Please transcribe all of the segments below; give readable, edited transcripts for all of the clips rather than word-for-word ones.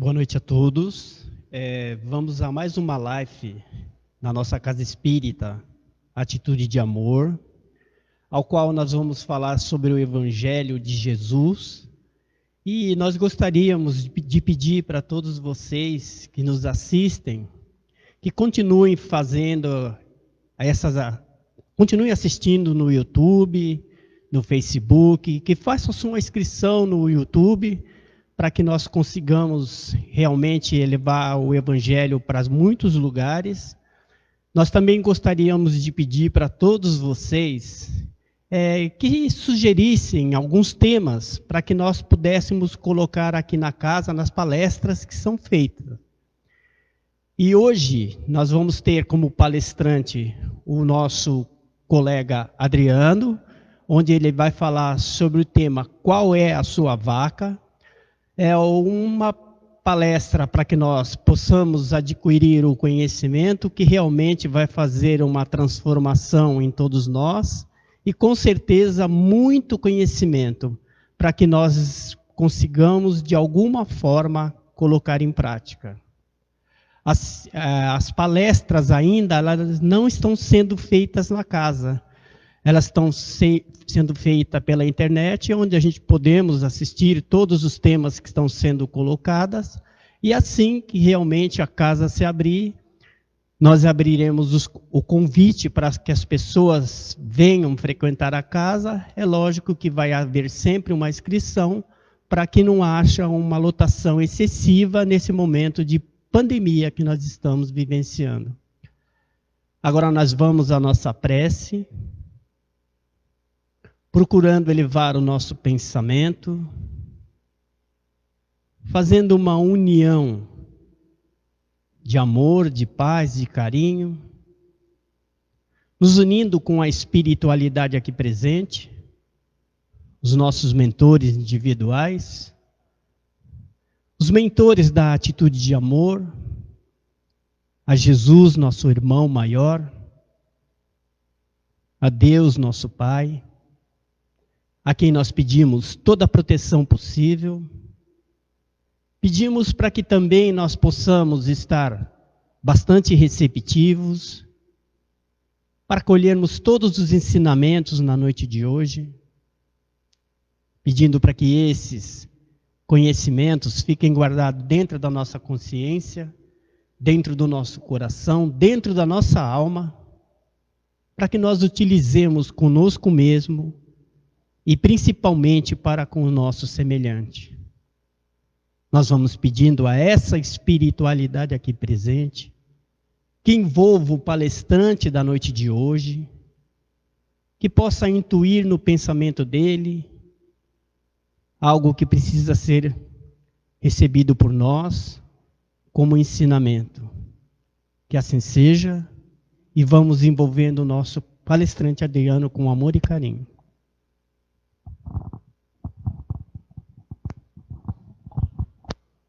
Boa noite a todos. Vamos a mais uma live na nossa Casa Espírita, Atitude de Amor, ao qual nós vamos falar sobre o Evangelho de Jesus. E nós gostaríamos de pedir para todos vocês que nos assistem, que continuem continuem assistindo no YouTube, no Facebook, que façam sua inscrição no YouTube, para que nós consigamos realmente elevar o Evangelho para muitos lugares. Nós também gostaríamos de pedir para todos vocês que sugerissem alguns temas para que nós pudéssemos colocar aqui na casa, nas palestras que são feitas. E hoje nós vamos ter como palestrante o nosso colega Adriano, onde ele vai falar sobre o tema Qual é a sua vaca? É uma palestra para que nós possamos adquirir o conhecimento que realmente vai fazer uma transformação em todos nós e, com certeza, muito conhecimento para que nós consigamos, de alguma forma, colocar em prática. As palestras ainda elas não estão sendo feitas na casa. Elas estão sendo feitas pela internet, onde a gente podemos assistir todos os temas que estão sendo colocados, e assim que realmente a casa se abrir, nós abriremos o convite para que as pessoas venham frequentar a casa. É lógico que vai haver sempre uma inscrição, para que não haja uma lotação excessiva nesse momento de pandemia que nós estamos vivenciando. Agora nós vamos à nossa prece, procurando elevar o nosso pensamento, fazendo uma união de amor, de paz, de carinho, nos unindo com a espiritualidade aqui presente, os nossos mentores individuais, os mentores da atitude de amor, a Jesus, nosso irmão maior, a Deus, nosso Pai, a quem nós pedimos toda a proteção possível. Pedimos para que também nós possamos estar bastante receptivos, para colhermos todos os ensinamentos na noite de hoje, pedindo para que esses conhecimentos fiquem guardados dentro da nossa consciência, dentro do nosso coração, dentro da nossa alma, para que nós utilizemos conosco mesmo, e principalmente para com o nosso semelhante. Nós vamos pedindo a essa espiritualidade aqui presente, que envolva o palestrante da noite de hoje, que possa intuir no pensamento dele algo que precisa ser recebido por nós como ensinamento. Que assim seja, e vamos envolvendo o nosso palestrante Adriano com amor e carinho.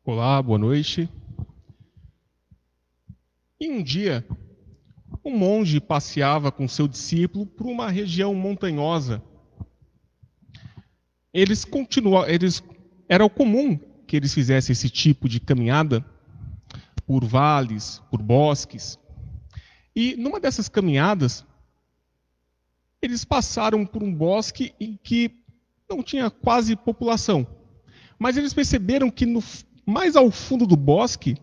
Olá, boa noite. E um dia, um monge passeava com seu discípulo por uma região montanhosa. Era comum que eles fizessem esse tipo de caminhada por vales, por bosques. E numa dessas caminhadas, eles passaram por um bosque em que não tinha quase população. Mas eles perceberam que mais ao fundo do bosque,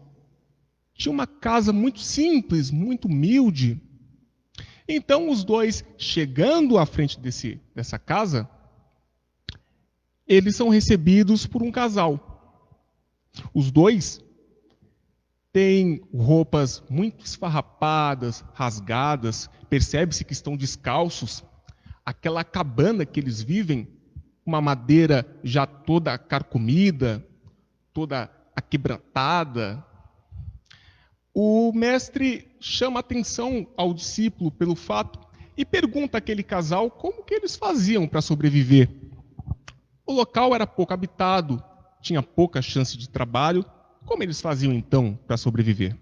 tinha uma casa muito simples, muito humilde. Então, os dois, chegando à frente dessa casa, eles são recebidos por um casal. Os dois têm roupas muito esfarrapadas, rasgadas, percebe-se que estão descalços. Aquela cabana que eles vivem, uma madeira já toda carcomida, toda aquebrantada. O mestre chama atenção ao discípulo pelo fato e pergunta àquele casal como que eles faziam para sobreviver. O local era pouco habitado, tinha pouca chance de trabalho. Como eles faziam então para sobreviver?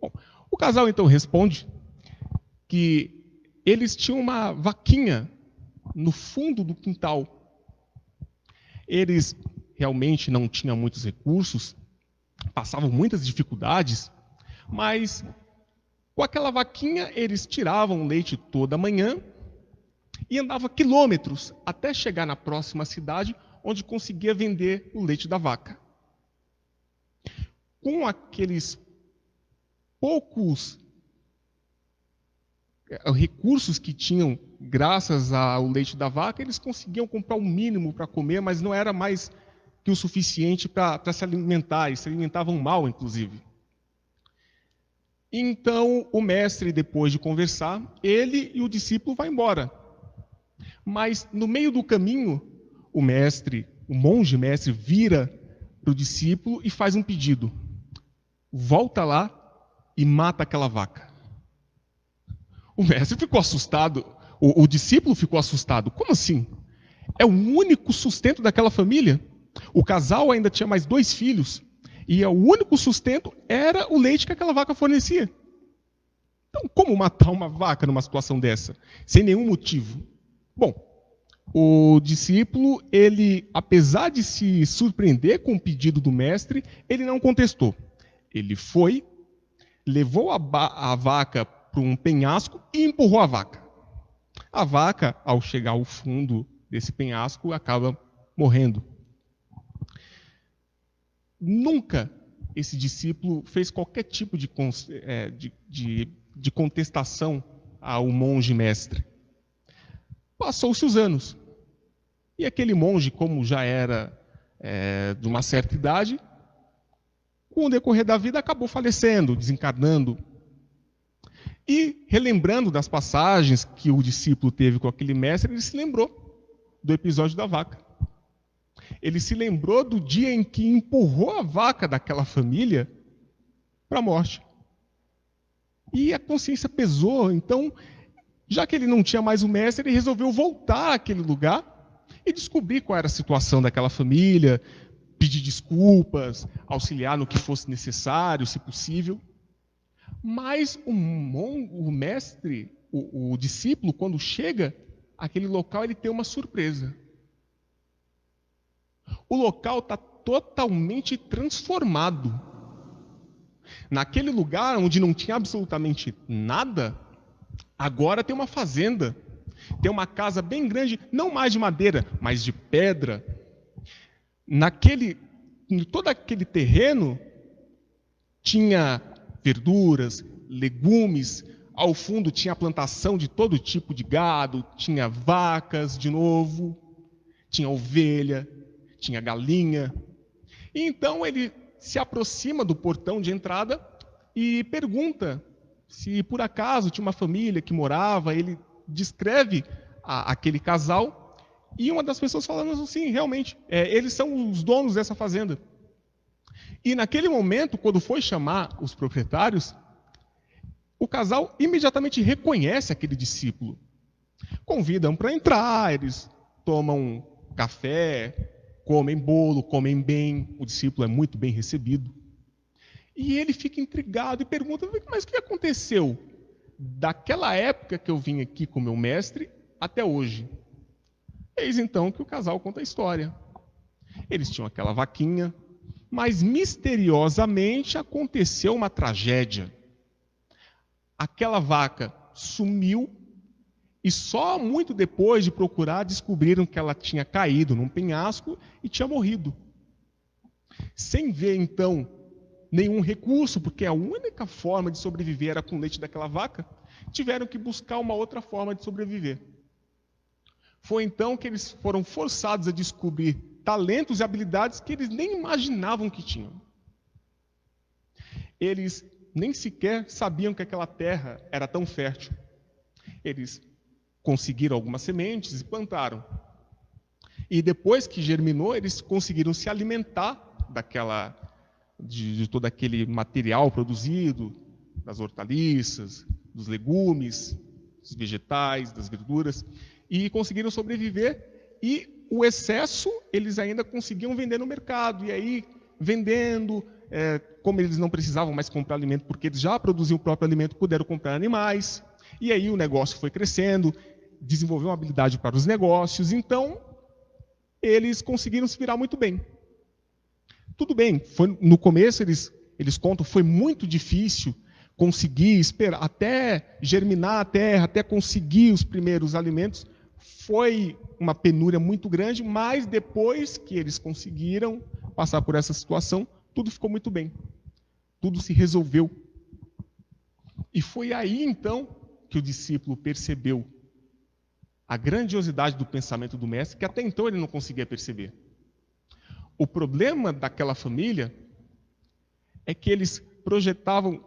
Bom, o casal então responde que eles tinham uma vaquinha no fundo do quintal. Eles realmente não tinham muitos recursos, passavam muitas dificuldades, mas com aquela vaquinha eles tiravam o leite toda manhã e andavam quilômetros até chegar na próxima cidade, onde conseguia vender o leite da vaca. Com aqueles poucos recursos que tinham graças ao leite da vaca, eles conseguiam comprar o mínimo para comer, mas não era mais que o suficiente para se alimentar, e se alimentavam mal, inclusive. Então, o mestre, depois de conversar, ele e o discípulo vão embora. Mas, no meio do caminho, o monge mestre, vira para o discípulo e faz um pedido. Volta lá e mata aquela vaca. O mestre ficou assustado, o discípulo ficou assustado. Como assim? É o único sustento daquela família? O casal ainda tinha mais 2 filhos, e o único sustento era o leite que aquela vaca fornecia. Então, como matar uma vaca numa situação dessa? Sem nenhum motivo. Bom, o discípulo, ele, apesar de se surpreender com o pedido do mestre, ele não contestou. Ele foi, levou a vaca para um penhasco e empurrou a vaca. A vaca, ao chegar ao fundo desse penhasco, acaba morrendo. Nunca esse discípulo fez qualquer tipo de contestação ao monge mestre. Passou-se os anos. E aquele monge, como já era de uma certa idade, com o decorrer da vida acabou falecendo, desencarnando. E, relembrando das passagens que o discípulo teve com aquele mestre, ele se lembrou do episódio da vaca. Ele se lembrou do dia em que empurrou a vaca daquela família para a morte. E a consciência pesou. Então, já que ele não tinha mais o mestre, ele resolveu voltar àquele lugar e descobrir qual era a situação daquela família, pedir desculpas, auxiliar no que fosse necessário, se possível. Mas o mestre, o discípulo, quando chega àquele local, ele tem uma surpresa. O local está totalmente transformado. Naquele lugar onde não tinha absolutamente nada, agora tem uma fazenda. Tem uma casa bem grande, não mais de madeira, mas de pedra. Em todo aquele terreno, tinha verduras, legumes. Ao fundo tinha plantação de todo tipo de gado, tinha vacas de novo, tinha ovelha, tinha galinha. E então ele se aproxima do portão de entrada e pergunta se por acaso tinha uma família que morava. Ele descreve aquele casal e uma das pessoas falando assim, realmente, eles são os donos dessa fazenda. E naquele momento, quando foi chamar os proprietários, o casal imediatamente reconhece aquele discípulo. Convidam para entrar, eles tomam café, comem bolo, comem bem, o discípulo é muito bem recebido. E ele fica intrigado e pergunta, mas o que aconteceu daquela época que eu vim aqui com meu mestre até hoje? Eis então que o casal conta a história. Eles tinham aquela vaquinha, mas misteriosamente aconteceu uma tragédia. Aquela vaca sumiu e só muito depois de procurar descobriram que ela tinha caído num penhasco e tinha morrido. Sem ver então nenhum recurso, porque a única forma de sobreviver era com o leite daquela vaca, tiveram que buscar uma outra forma de sobreviver. Foi então que eles foram forçados a descobrir talentos e habilidades que eles nem imaginavam que tinham. Eles nem sequer sabiam que aquela terra era tão fértil. Eles conseguiram algumas sementes e plantaram. E depois que germinou, eles conseguiram se alimentar de todo aquele material produzido, das hortaliças, dos legumes, dos vegetais, das verduras, e conseguiram sobreviver. E o excesso eles ainda conseguiam vender no mercado. E aí, vendendo, como eles não precisavam mais comprar alimento, porque eles já produziam o próprio alimento, puderam comprar animais. E aí o negócio foi crescendo, desenvolveu uma habilidade para os negócios. Então, eles conseguiram se virar muito bem. Tudo bem, no começo eles contam, foi muito difícil conseguir esperar, até germinar a terra, até conseguir os primeiros alimentos. Foi uma penúria muito grande, mas depois que eles conseguiram passar por essa situação, tudo ficou muito bem. Tudo se resolveu. E foi aí, então, que o discípulo percebeu a grandiosidade do pensamento do mestre, que até então ele não conseguia perceber. O problema daquela família é que eles projetavam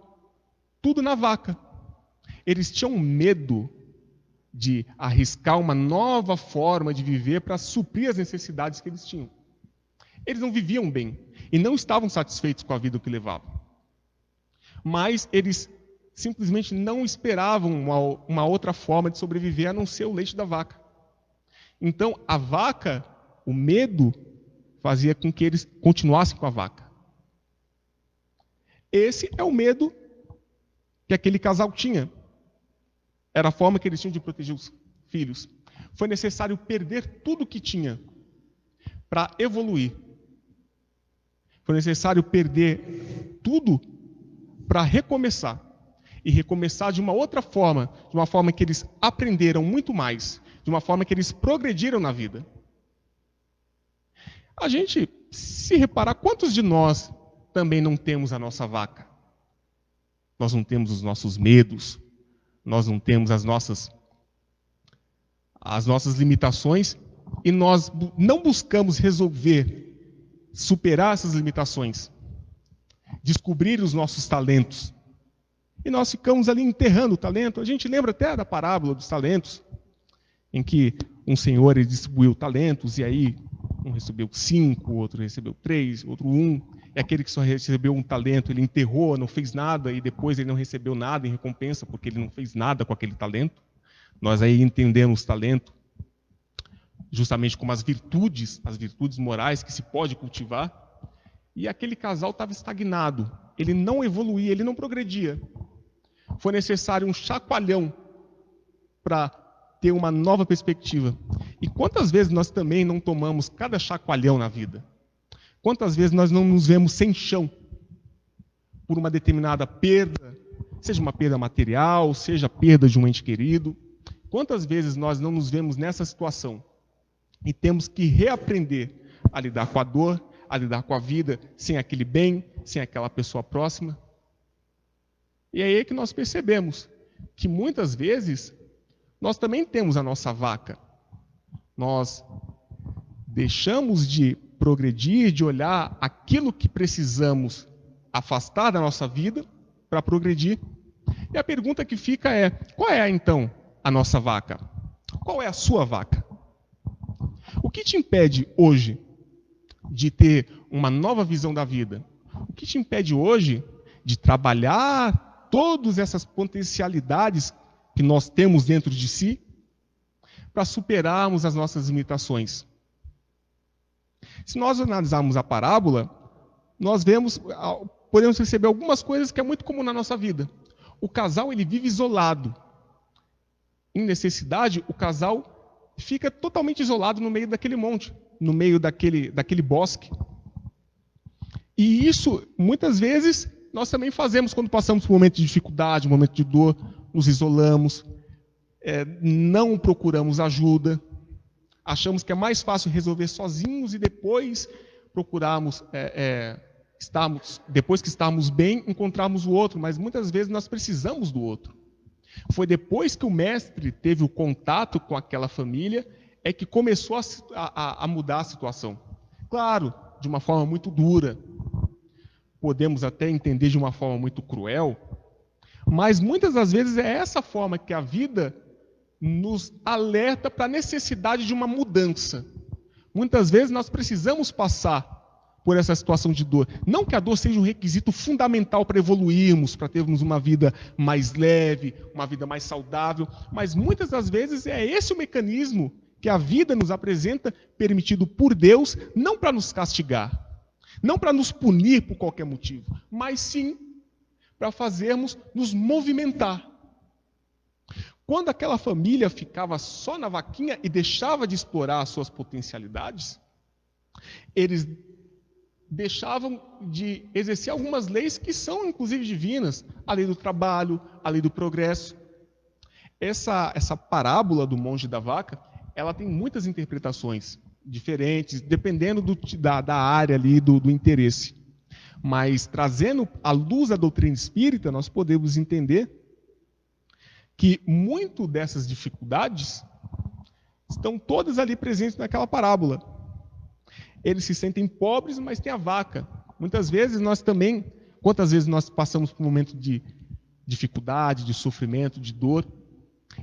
tudo na vaca. Eles tinham medo de arriscar uma nova forma de viver para suprir as necessidades que eles tinham. Eles não viviam bem e não estavam satisfeitos com a vida que levavam. Mas eles simplesmente não esperavam uma outra forma de sobreviver a não ser o leite da vaca. Então, a vaca, o medo, fazia com que eles continuassem com a vaca. Esse é o medo que aquele casal tinha. Era a forma que eles tinham de proteger os filhos. Foi necessário perder tudo que tinha para evoluir. Foi necessário perder tudo para recomeçar. E recomeçar de uma outra forma, de uma forma que eles aprenderam muito mais, de uma forma que eles progrediram na vida. A gente, se reparar, quantos de nós também não temos a nossa vaca? Nós não temos os nossos medos, nós não temos as nossas limitações e nós não buscamos resolver, superar essas limitações, descobrir os nossos talentos. E nós ficamos ali enterrando o talento. A gente lembra até da parábola dos talentos, em que um senhor ele distribuiu talentos, e aí um recebeu 5, outro recebeu 3, outro 1. E aquele que só recebeu um talento, ele enterrou, não fez nada, e depois ele não recebeu nada em recompensa, porque ele não fez nada com aquele talento. Nós aí entendemos talento justamente como as virtudes morais que se pode cultivar. E aquele casal estava estagnado, ele não evoluía, ele não progredia. Foi necessário um chacoalhão para ter uma nova perspectiva. E quantas vezes nós também não tomamos cada chacoalhão na vida? Quantas vezes nós não nos vemos sem chão por uma determinada perda, seja uma perda material, seja a perda de um ente querido? Quantas vezes nós não nos vemos nessa situação e temos que reaprender a lidar com a dor, a lidar com a vida sem aquele bem, sem aquela pessoa próxima? E é aí que nós percebemos que muitas vezes nós também temos a nossa vaca. Nós deixamos de progredir, de olhar aquilo que precisamos afastar da nossa vida para progredir. E a pergunta que fica é: qual é então a nossa vaca? Qual é a sua vaca? O que te impede hoje de ter uma nova visão da vida? O que te impede hoje de trabalhar todas essas potencialidades que nós temos dentro de si para superarmos as nossas limitações? Se nós analisarmos a parábola, nós podemos perceber algumas coisas que é muito comum na nossa vida. O casal ele vive isolado. Em necessidade, o casal fica totalmente isolado no meio daquele monte, no meio daquele bosque. E isso, muitas vezes, nós também fazemos quando passamos por um momento de dificuldade, um momento de dor, nos isolamos, não procuramos ajuda, achamos que é mais fácil resolver sozinhos e depois procurarmos, depois que estamos bem, encontrarmos o outro, mas muitas vezes nós precisamos do outro. Foi depois que o mestre teve o contato com aquela família, é que começou a mudar a situação. Claro, de uma forma muito dura, podemos até entender de uma forma muito cruel, mas muitas das vezes é essa forma que a vida nos alerta para a necessidade de uma mudança. Muitas vezes nós precisamos passar por essa situação de dor. Não que a dor seja um requisito fundamental para evoluirmos, para termos uma vida mais leve, uma vida mais saudável, mas muitas das vezes é esse o mecanismo que a vida nos apresenta, permitido por Deus, não para nos castigar, não para nos punir por qualquer motivo, mas sim para fazermos nos movimentar. Quando aquela família ficava só na vaquinha e deixava de explorar as suas potencialidades, eles deixavam de exercer algumas leis que são, inclusive, divinas. A lei do trabalho, a lei do progresso. Essa parábola do monge e da vaca, ela tem muitas interpretações diferentes, dependendo da área ali, do interesse. Mas, trazendo à luz a doutrina espírita, nós podemos entender que muito dessas dificuldades estão todas ali presentes naquela parábola. Eles se sentem pobres, mas tem a vaca. Muitas vezes nós também, quantas vezes nós passamos por um momento de dificuldade, de sofrimento, de dor,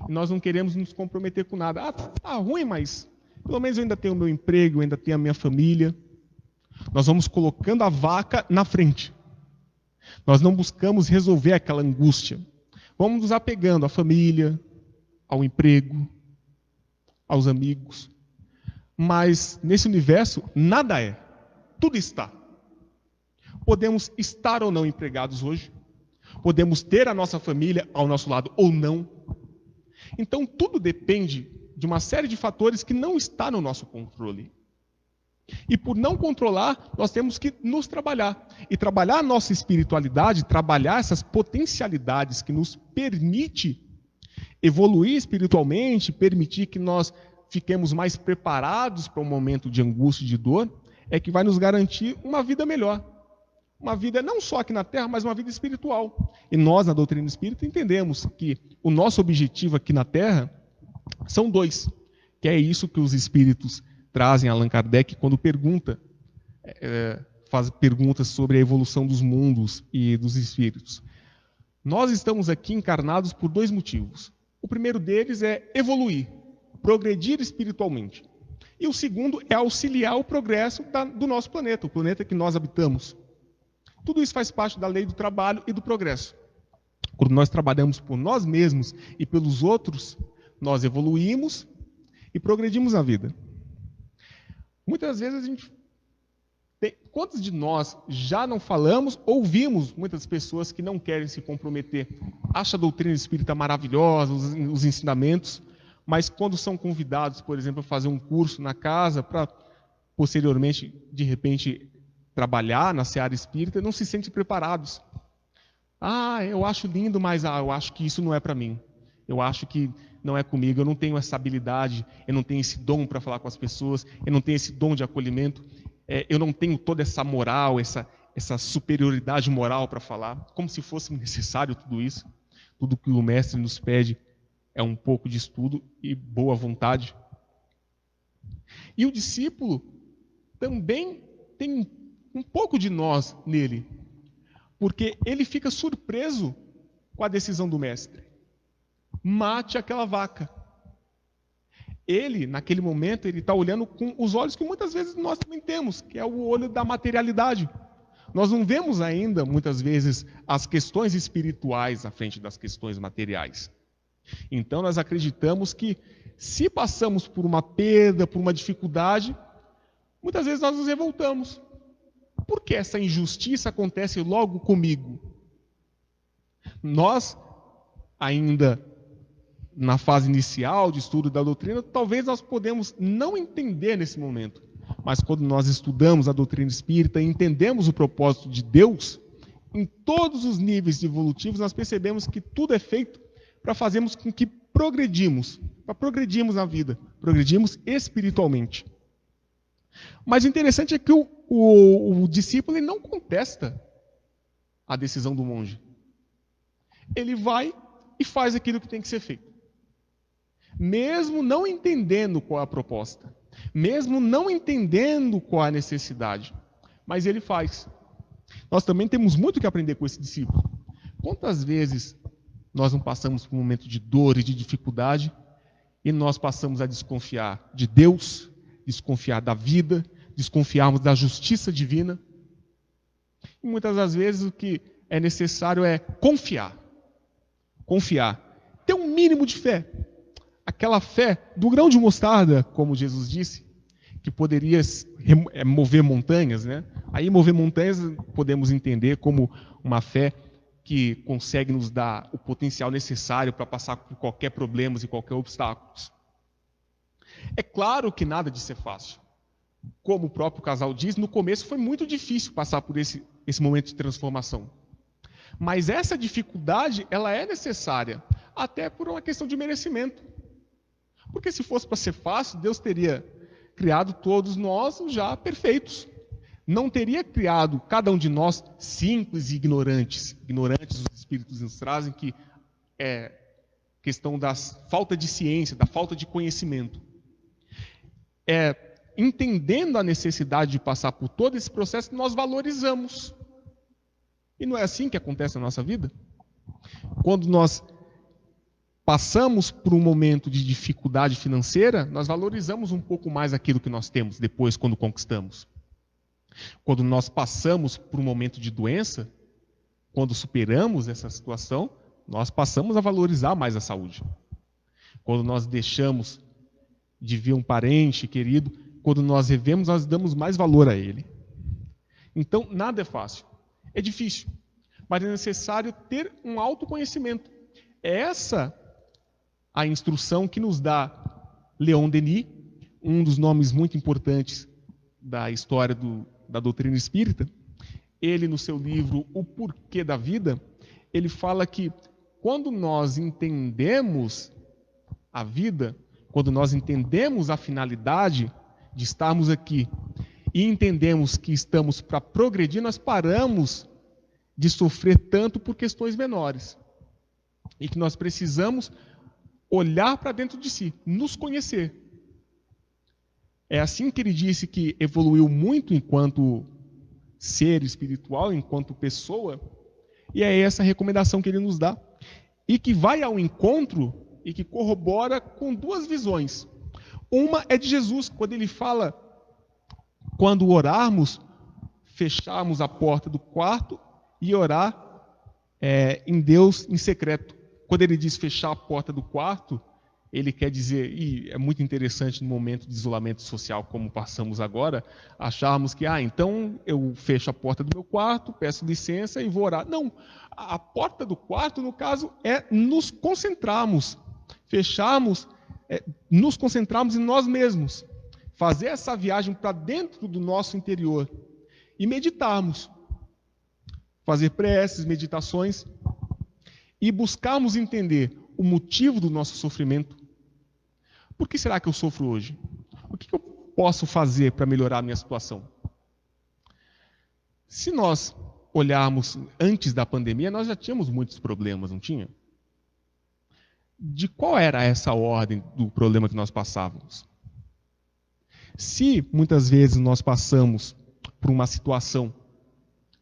e nós não queremos nos comprometer com nada. Ah, tá ruim, mas pelo menos eu ainda tenho o meu emprego, eu ainda tenho a minha família. Nós vamos colocando a vaca na frente. Nós não buscamos resolver aquela angústia. Vamos nos apegando à família, ao emprego, aos amigos. Mas nesse universo, nada é. Tudo está. Podemos estar ou não empregados hoje. Podemos ter a nossa família ao nosso lado ou não. Então, tudo depende de uma série de fatores que não está no nosso controle. E por não controlar, nós temos que nos trabalhar. E trabalhar a nossa espiritualidade, trabalhar essas potencialidades que nos permite evoluir espiritualmente, permitir que nós fiquemos mais preparados para um momento de angústia e de dor, é que vai nos garantir uma vida melhor. Uma vida não só aqui na Terra, mas uma vida espiritual. E nós, na doutrina espírita, entendemos que o nosso objetivo aqui na Terra são dois. Que é isso que os espíritos trazem a Allan Kardec quando faz perguntas sobre a evolução dos mundos e dos espíritos. Nós estamos aqui encarnados por dois motivos. O primeiro deles é evoluir, progredir espiritualmente. E o segundo é auxiliar o progresso do nosso planeta, o planeta que nós habitamos. Tudo isso faz parte da lei do trabalho e do progresso. Quando nós trabalhamos por nós mesmos e pelos outros, nós evoluímos e progredimos na vida. Muitas vezes quantos de nós já não falamos, ouvimos muitas pessoas que não querem se comprometer, acham a doutrina espírita maravilhosa, os ensinamentos, mas quando são convidados, por exemplo, a fazer um curso na casa para posteriormente, de repente, trabalhar na seara espírita, não se sentem preparados. Ah, eu acho lindo, mas eu acho que isso não é para mim. Eu acho que não é comigo, eu não tenho essa habilidade, eu não tenho esse dom para falar com as pessoas, eu não tenho esse dom de acolhimento, eu não tenho toda essa moral, essa superioridade moral para falar, como se fosse necessário tudo isso. Tudo que o mestre nos pede é um pouco de estudo e boa vontade. E o discípulo também tem um pouco de nós nele, porque ele fica surpreso com a decisão do mestre. Mate aquela vaca. Ele, naquele momento, ele está olhando com os olhos que muitas vezes nós também temos, que é o olho da materialidade. Nós não vemos ainda, muitas vezes, as questões espirituais à frente das questões materiais. Então, nós acreditamos que, se passamos por uma perda, por uma dificuldade, muitas vezes nós nos revoltamos. Por que essa injustiça acontece logo comigo? Nós, ainda na fase inicial de estudo da doutrina, talvez nós podemos não entender nesse momento. Mas quando nós estudamos a doutrina espírita e entendemos o propósito de Deus, em todos os níveis evolutivos, nós percebemos que tudo é feito para fazermos com que progredimos, para progredirmos na vida, progredimos espiritualmente. Mas o interessante é que o discípulo ele não contesta a decisão do monge. Ele vai e faz aquilo que tem que ser feito. Mesmo não entendendo qual é a proposta, mesmo não entendendo qual é a necessidade, mas ele faz. Nós também temos muito que aprender com esse discípulo. Quantas vezes nós não passamos por um momento de dor e de dificuldade e nós passamos a desconfiar de Deus, desconfiar da vida, desconfiarmos da justiça divina? E muitas das vezes o que é necessário é confiar. Confiar. Ter um mínimo de fé. Aquela fé do grão de mostarda, como Jesus disse, que poderia mover montanhas, né? Aí mover montanhas podemos entender como uma fé que consegue nos dar o potencial necessário para passar por qualquer problema e qualquer obstáculo. É claro que nada disso é fácil. como o próprio casal diz, no começo foi muito difícil passar por esse momento de transformação. Mas essa dificuldade, ela é necessária, até por uma questão de merecimento. Porque se fosse para ser fácil, Deus teria criado todos nós já perfeitos. Não teria criado cada um de nós simples e ignorantes. Ignorantes, os espíritos nos trazem, que é questão da falta de ciência, da falta de conhecimento. Entendendo a necessidade de passar por todo esse processo, nós valorizamos. E não é assim que acontece na nossa vida? Quando nós passamos por um momento de dificuldade financeira, nós valorizamos um pouco mais aquilo que nós temos depois, quando conquistamos. Quando nós passamos por um momento de doença, quando superamos essa situação, nós passamos a valorizar mais a saúde. Quando nós deixamos de ver um parente querido, quando nós revemos, nós damos mais valor a ele. Então, nada é fácil. É difícil, mas é necessário ter um autoconhecimento. É essa a instrução que nos dá Leon Denis, um dos nomes muito importantes da história da doutrina espírita. Ele, no seu livro O Porquê da Vida, ele fala que quando nós entendemos a vida, quando nós entendemos a finalidade de estarmos aqui e entendemos que estamos para progredir, nós paramos de sofrer tanto por questões menores. E que nós precisamos olhar para dentro de si, nos conhecer. É assim que ele disse que evoluiu muito enquanto ser espiritual, enquanto pessoa, e é essa a recomendação que ele nos dá. E que vai ao encontro e que corrobora com duas visões. Uma é de Jesus, quando ele fala, quando orarmos, fecharmos a porta do quarto e orar em Deus em secreto. Quando ele diz fechar a porta do quarto, ele quer dizer, e é muito interessante no momento de isolamento social como passamos agora, acharmos que, então eu fecho a porta do meu quarto, peço licença e vou orar. Não, a porta do quarto, no caso, é nos concentrarmos, fecharmos, nos concentrarmos em nós mesmos, fazer essa viagem para dentro do nosso interior e meditarmos, fazer preces, meditações e buscarmos entender o motivo do nosso sofrimento. Por que será que eu sofro hoje? O que eu posso fazer para melhorar a minha situação? Se nós olharmos antes da pandemia, nós já tínhamos muitos problemas, não tinha? De qual era essa ordem do problema que nós passávamos? Se muitas vezes nós passamos por uma situação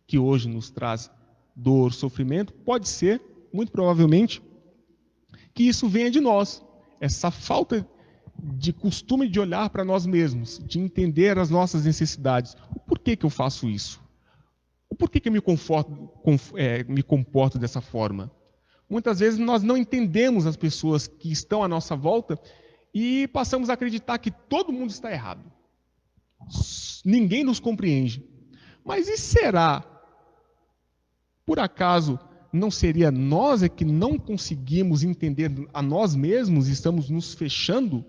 que hoje nos traz dor, sofrimento, pode ser, muito provavelmente, que isso venha de nós. Essa falta de costume de olhar para nós mesmos, de entender as nossas necessidades. O porquê que eu faço isso? O porquê que eu me comporto dessa forma? Muitas vezes nós não entendemos as pessoas que estão à nossa volta e passamos a acreditar que todo mundo está errado. Ninguém nos compreende. Mas e será? Por acaso não seria nós que não conseguimos entender a nós mesmos e estamos nos fechando?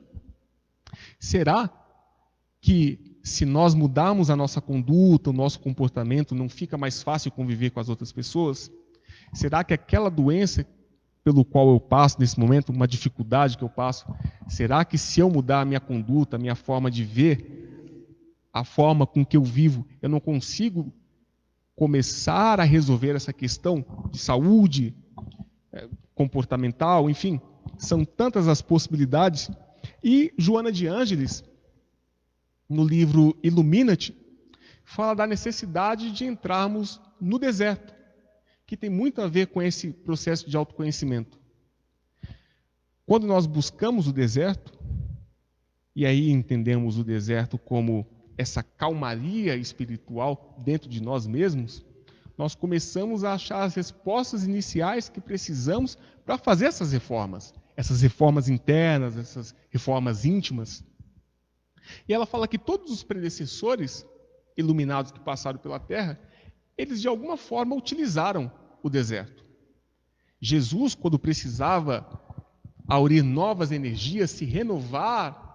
Será que se nós mudarmos a nossa conduta, o nosso comportamento, não fica mais fácil conviver com as outras pessoas? Será que aquela doença pelo qual eu passo nesse momento, uma dificuldade que eu passo, será que se eu mudar a minha conduta, a minha forma de ver, a forma com que eu vivo, eu não consigo começar a resolver essa questão de saúde, comportamental, enfim, são tantas as possibilidades. E Joana de Ângeles, no livro Ilumina-te, fala da necessidade de entrarmos no deserto, que tem muito a ver com esse processo de autoconhecimento. Quando nós buscamos o deserto, e aí entendemos o deserto como essa calmaria espiritual dentro de nós mesmos, nós começamos a achar as respostas iniciais que precisamos para fazer essas reformas internas, essas reformas íntimas. E ela fala que todos os predecessores iluminados que passaram pela Terra, eles de alguma forma utilizaram o deserto. Jesus, quando precisava aurir novas energias, se renovar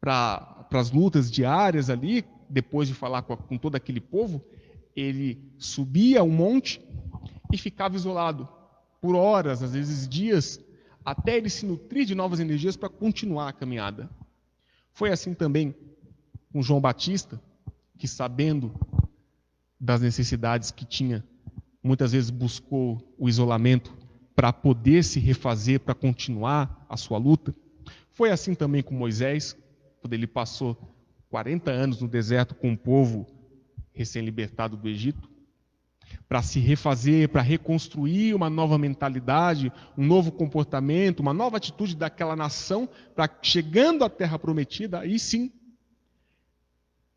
para as lutas diárias ali, depois de falar com todo aquele povo, ele subia um monte e ficava isolado por horas, às vezes dias, até ele se nutrir de novas energias para continuar a caminhada. Foi assim também com João Batista, que, sabendo das necessidades que tinha, muitas vezes buscou o isolamento para poder se refazer, para continuar a sua luta. Foi assim também com Moisés, quando ele passou 40 anos no deserto com o povo recém-libertado do Egito, para se refazer, para reconstruir uma nova mentalidade, um novo comportamento, uma nova atitude daquela nação, para, chegando à terra prometida, aí sim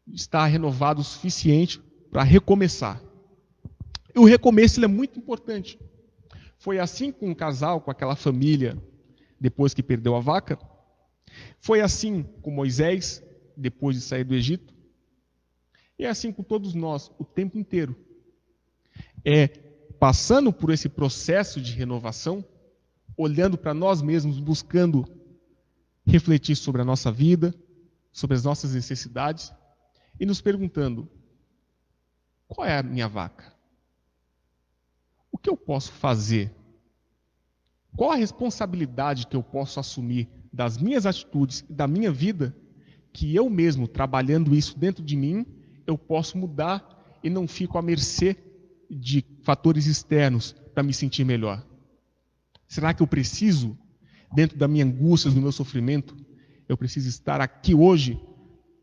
estar renovado o suficiente para recomeçar. E o recomeço ele é muito importante. Foi assim com o casal, com aquela família, depois que perdeu a vaca. Foi assim com Moisés, depois de sair do Egito. E é assim com todos nós, o tempo inteiro. É passando por esse processo de renovação, olhando para nós mesmos, buscando refletir sobre a nossa vida, sobre as nossas necessidades, e nos perguntando: qual é a minha vaca? O que eu posso fazer? Qual a responsabilidade que eu posso assumir das minhas atitudes e da minha vida, que eu mesmo, trabalhando isso dentro de mim, eu posso mudar e não fico à mercê de fatores externos para me sentir melhor? Será que eu preciso, dentro da minha angústia, do meu sofrimento, eu preciso estar aqui hoje,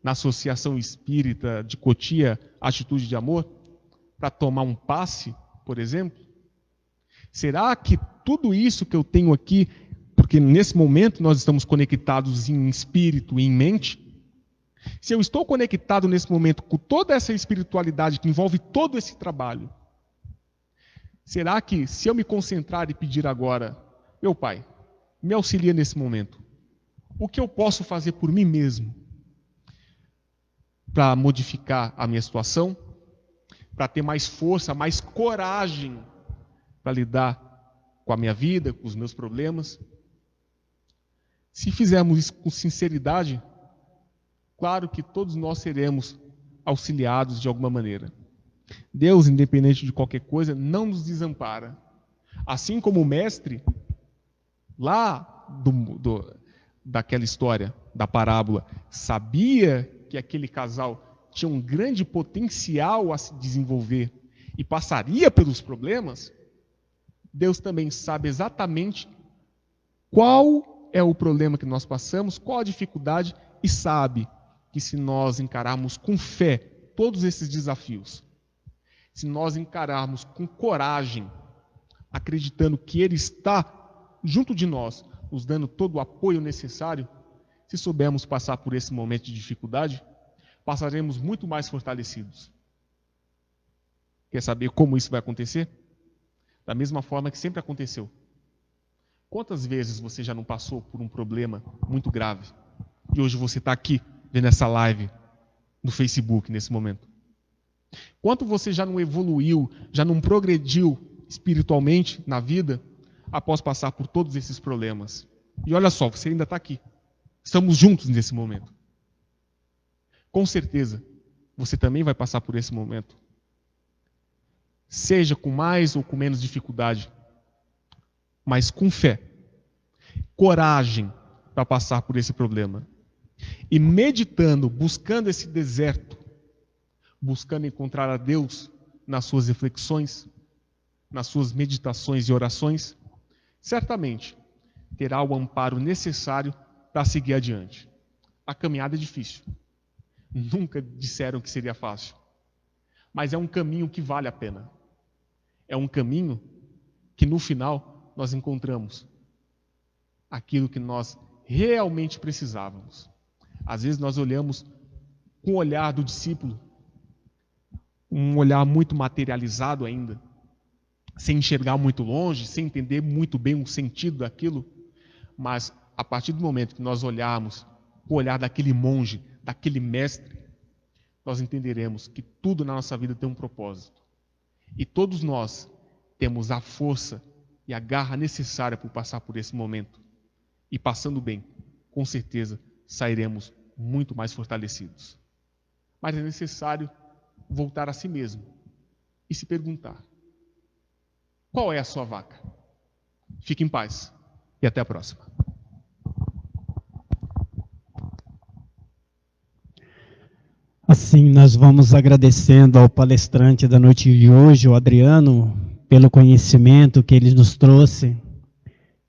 na Associação Espírita de Cotia, Atitude de Amor, para tomar um passe, por exemplo? Será que tudo isso que eu tenho aqui, porque nesse momento nós estamos conectados em espírito e em mente, se eu estou conectado nesse momento com toda essa espiritualidade que envolve todo esse trabalho, será que se eu me concentrar e pedir agora: meu Pai, me auxilia nesse momento, o que eu posso fazer por mim mesmo para modificar a minha situação, para ter mais força, mais coragem para lidar com a minha vida, com os meus problemas? Se fizermos isso com sinceridade, claro que todos nós seremos auxiliados de alguma maneira. Deus, independente de qualquer coisa, não nos desampara. Assim como o mestre, lá daquela história, da parábola, sabia que aquele casal tinha um grande potencial a se desenvolver e passaria pelos problemas, Deus também sabe exatamente qual é o problema que nós passamos, qual a dificuldade, e sabe que se nós encararmos com fé todos esses desafios, se nós encararmos com coragem, acreditando que Ele está junto de nós, nos dando todo o apoio necessário, se soubermos passar por esse momento de dificuldade, passaremos muito mais fortalecidos. Quer saber como isso vai acontecer? Da mesma forma que sempre aconteceu. Quantas vezes você já não passou por um problema muito grave e hoje você está aqui vendo essa live no Facebook nesse momento? Quanto você já não evoluiu, já não progrediu espiritualmente na vida após passar por todos esses problemas? E olha só, você ainda está aqui. Estamos juntos nesse momento. Com certeza, você também vai passar por esse momento. Seja com mais ou com menos dificuldade, mas com fé, coragem para passar por esse problema. E meditando, buscando esse deserto, buscando encontrar a Deus nas suas reflexões, nas suas meditações e orações, certamente terá o amparo necessário para seguir adiante. A caminhada é difícil. Nunca disseram que seria fácil. Mas é um caminho que vale a pena. É um caminho que no final nós encontramos aquilo que nós realmente precisávamos. Às vezes nós olhamos com o olhar do discípulo, um olhar muito materializado ainda, sem enxergar muito longe, sem entender muito bem o sentido daquilo, mas a partir do momento que nós olharmos com o olhar daquele monge, daquele mestre, nós entenderemos que tudo na nossa vida tem um propósito. E todos nós temos a força e a garra necessária para passar por esse momento. E passando bem, com certeza, sairemos muito mais fortalecidos. Mas é necessário voltar a si mesmo e se perguntar: qual é a sua vaca? Fique em paz e até a próxima. Assim, nós vamos agradecendo ao palestrante da noite de hoje, o Adriano, pelo conhecimento que ele nos trouxe.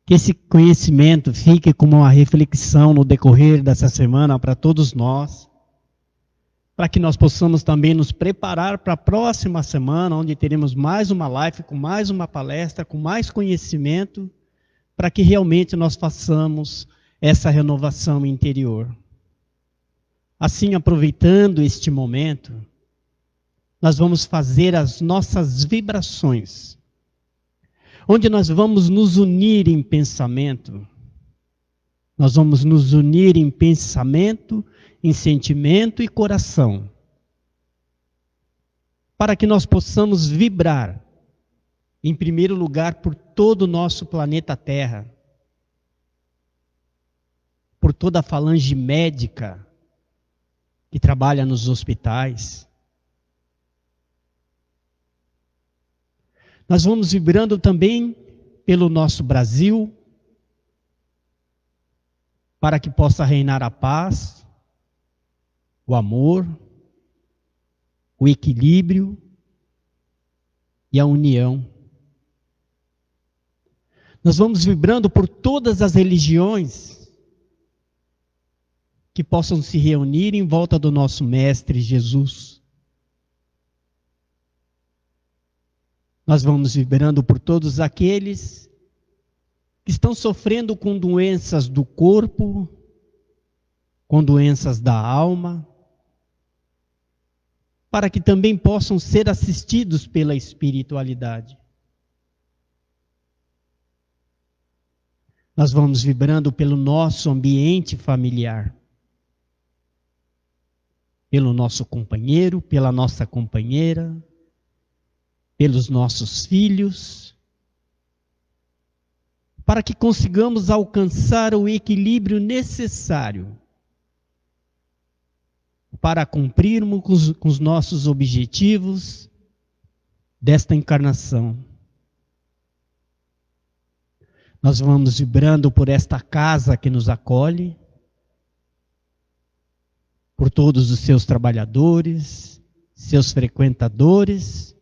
Que esse conhecimento fique como uma reflexão no decorrer dessa semana para todos nós, para que nós possamos também nos preparar para a próxima semana, onde teremos mais uma live, com mais uma palestra, com mais conhecimento, para que realmente nós façamos essa renovação interior. Assim, aproveitando este momento, nós vamos fazer as nossas vibrações, onde nós vamos nos unir em pensamento. Nós vamos nos unir em pensamento, em sentimento e coração, para que nós possamos vibrar, em primeiro lugar, por todo o nosso planeta Terra, por toda a falange médica que trabalha nos hospitais. Nós vamos vibrando também pelo nosso Brasil, para que possa reinar a paz, o amor, o equilíbrio e a união. Nós vamos vibrando por todas as religiões que possam se reunir em volta do nosso Mestre Jesus. Nós vamos vibrando por todos aqueles que estão sofrendo com doenças do corpo, com doenças da alma, para que também possam ser assistidos pela espiritualidade. Nós vamos vibrando pelo nosso ambiente familiar, pelo nosso companheiro, pela nossa companheira, pelos nossos filhos, para que consigamos alcançar o equilíbrio necessário para cumprirmos com os nossos objetivos desta encarnação. Nós vamos vibrando por esta casa que nos acolhe, por todos os seus trabalhadores, seus frequentadores,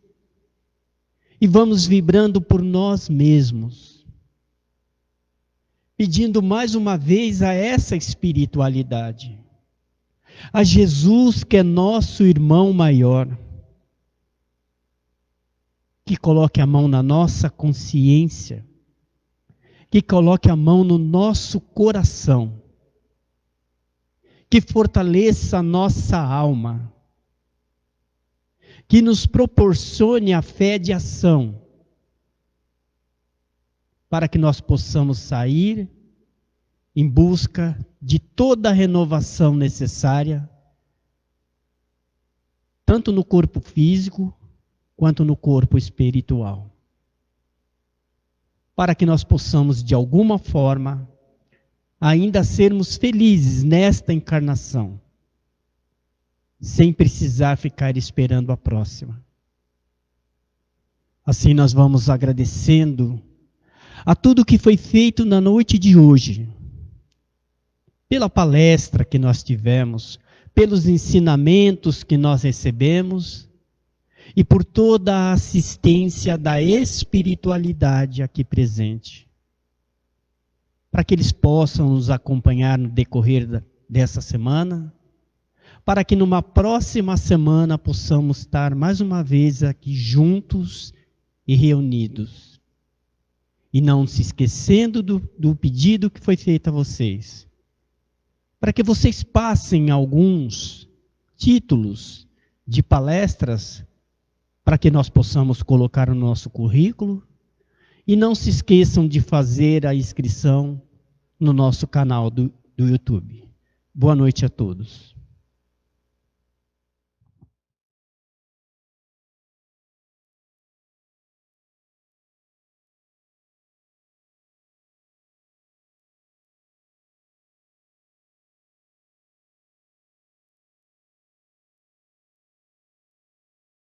e vamos vibrando por nós mesmos, pedindo mais uma vez a essa espiritualidade, a Jesus, que é nosso irmão maior, que coloque a mão na nossa consciência, que coloque a mão no nosso coração, que fortaleça a nossa alma, que nos proporcione a fé de ação, para que nós possamos sair em busca de toda a renovação necessária, tanto no corpo físico, quanto no corpo espiritual, para que nós possamos, de alguma forma, ainda sermos felizes nesta encarnação, sem precisar ficar esperando a próxima. Assim nós vamos agradecendo a tudo que foi feito na noite de hoje, pela palestra que nós tivemos, pelos ensinamentos que nós recebemos e por toda a assistência da espiritualidade aqui presente, para que eles possam nos acompanhar no decorrer dessa semana, para que numa próxima semana possamos estar mais uma vez aqui juntos e reunidos. E não se esquecendo do pedido que foi feito a vocês, para que vocês passem alguns títulos de palestras, para que nós possamos colocar no nosso currículo, e não se esqueçam de fazer a inscrição no nosso canal do YouTube. Boa noite a todos.